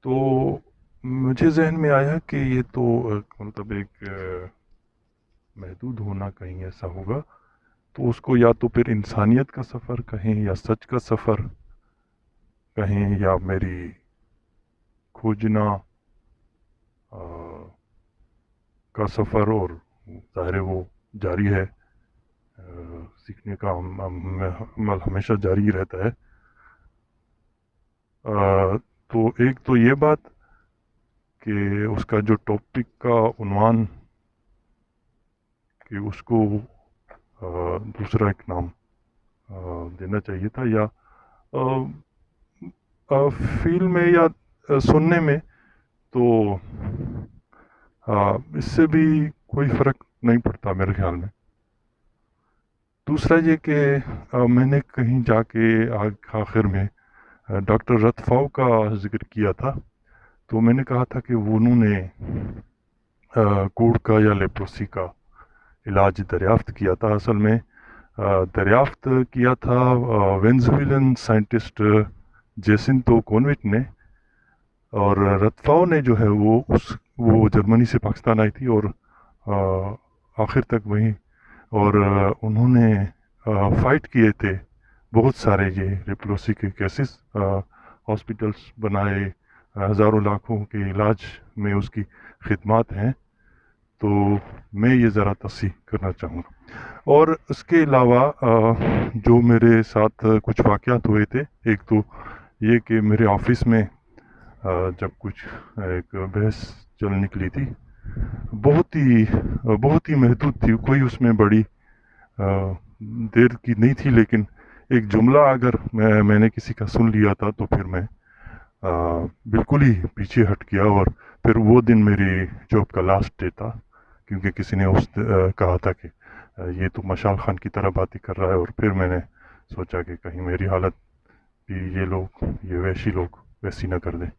تو مجھے ذہن میں آیا کہ یہ تو مطلب ایک محدود ہونا کہیں ایسا ہوگا، تو اس کو یا تو پھر انسانیت کا سفر کہیں یا سچ کا سفر کہیں یا میری کھوجنا آ، کا سفر، اور ظاہر ہے وہ جاری ہے، سیکھنے کا عمل ہمیشہ جاری ہی رہتا ہے۔ تو ایک تو یہ بات کہ اس کا جو ٹاپک کا عنوان کہ اس کو دوسرا ایک نام دینا چاہیے تھا، یا فیل میں یا سننے میں، تو اس سے بھی کوئی فرق نہیں پڑتا میرے خیال میں۔ دوسرا یہ کہ میں نے کہیں جا کے آخر میں ڈاکٹر رتفاؤ کا ذکر کیا تھا، تو میں نے کہا تھا کہ انہوں نے کوڑ کا یا لیپروسی کا علاج دریافت کیا تھا۔ اصل میں دریافت کیا تھا وینزویلن سائنٹسٹ جیسنتو کونوٹ نے، اور رتفاؤ نے جو ہے وہ جرمنی سے پاکستان آئی تھی، اور آخر تک وہیں، اور انہوں نے فائٹ کیے تھے بہت سارے یہ لیپروسی کے کیسز، ہاسپٹلس بنائے، ہزاروں لاکھوں کے علاج میں اس کی خدمات ہیں۔ تو میں یہ ذرا تصحیح کرنا چاہوں گا۔ اور اس کے علاوہ جو میرے ساتھ کچھ واقعات ہوئے تھے، ایک تو یہ کہ میرے آفس میں جب کچھ ایک بحث چل نکلی تھی، بہت ہی محدود تھی، کوئی اس میں بڑی دیر کی نہیں تھی، لیکن ایک جملہ اگر میں نے کسی کا سن لیا تھا تو پھر میں بالکل ہی پیچھے ہٹ گیا، اور پھر وہ دن میری جاب کا لاسٹ ڈے تھا، کیونکہ کسی نے کہا تھا کہ یہ تو مشال خان کی طرح باتیں کر رہا ہے، اور پھر میں نے سوچا کہ کہیں میری حالت بھی یہ وحشی لوگ ویسی نہ کر دیں۔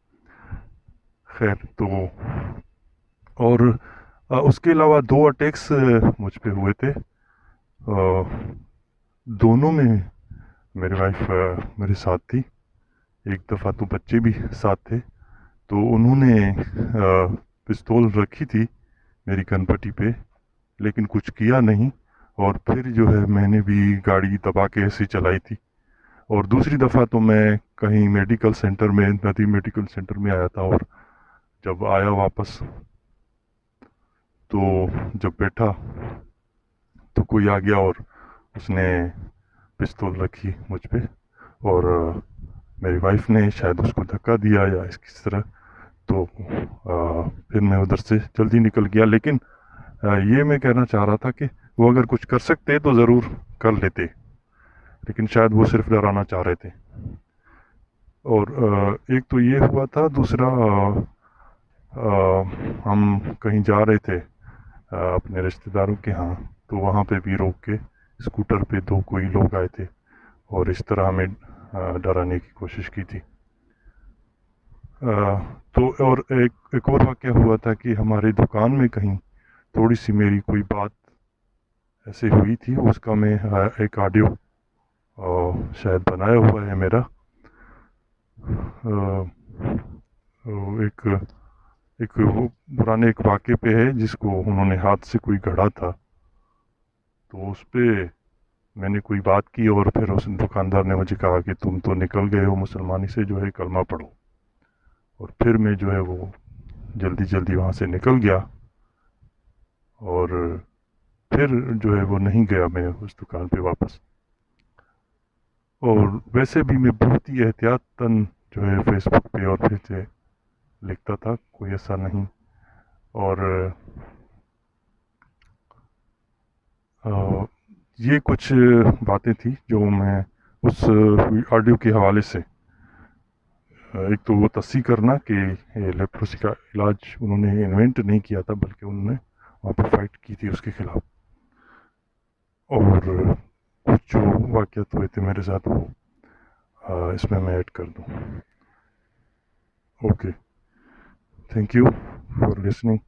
خیر، تو اور اس کے علاوہ 2 اٹیکس مجھ پہ ہوئے تھے، دونوں میں میری وائف میرے ساتھ تھی، ایک دفعہ تو بچے بھی ساتھ تھے، تو انہوں نے پستول رکھی تھی میری کن پٹی پہ، لیکن کچھ کیا نہیں، اور پھر جو ہے میں نے بھی گاڑی دبا کے ایسے چلائی تھی۔ اور دوسری دفعہ تو میں کہیں میڈیکل سینٹر میں، ندی میڈیکل سینٹر میں آیا تھا، اور جب آیا واپس تو جب بیٹھا تو کوئی آ گیا اور اس نے پستول رکھی مجھ پہ، اور میری وائف نے شاید اس کو دھکا دیا یا کس طرح، تو پھر میں ادھر سے جلدی نکل گیا۔ لیکن یہ میں کہنا چاہ رہا تھا کہ وہ اگر کچھ کر سکتے تو ضرور کر لیتے، لیکن شاید وہ صرف ڈرانا چاہ رہے تھے۔ اور ایک تو یہ ہوا تھا، دوسرا ہم کہیں جا رہے تھے اپنے رشتہ داروں کے ہاں، تو وہاں پہ بھی روک کے اسکوٹر پہ کوئی لوگ آئے تھے، اور اس طرح ہمیں ڈرانے کی کوشش کی تھی۔ تو اور ایک اور واقعہ ہوا تھا کہ ہماری دکان میں کہیں تھوڑی سی میری کوئی بات ایسے ہوئی تھی، اس کا میں ایک آڈیو شاید بنایا ہوا ہے میرا، ایک وہ پرانے ایک واقعے پہ ہے جس کو انہوں نے ہاتھ سے کوئی گھڑا تھا، تو اس پہ میں نے کوئی بات کی، اور پھر اس دکاندار نے مجھے کہا کہ تم تو نکل گئے ہو مسلمانی سے، جو ہے کلمہ پڑھو، اور پھر میں جو ہے وہ جلدی وہاں سے نکل گیا، اور پھر جو ہے وہ نہیں گیا میں اس دکان پہ واپس۔ اور ویسے بھی میں بہت ہی احتیاطاً جو ہے فیس بک پہ اور پھر سے لکھتا تھا، کوئی ایسا نہیں۔ اور یہ کچھ باتیں تھیں جو میں اس آڈیو کے حوالے سے، ایک تو وہ تصحیح کرنا کہ لیپروسی کا علاج انہوں نے انوینٹ نہیں کیا تھا، بلکہ انہوں نے وہاں پہ فائٹ کی تھی اس کے خلاف، اور کچھ جو واقعات ہوئے تھے میرے ساتھ وہ اس میں ایڈ کر دوں۔ Okay, thank you for listening.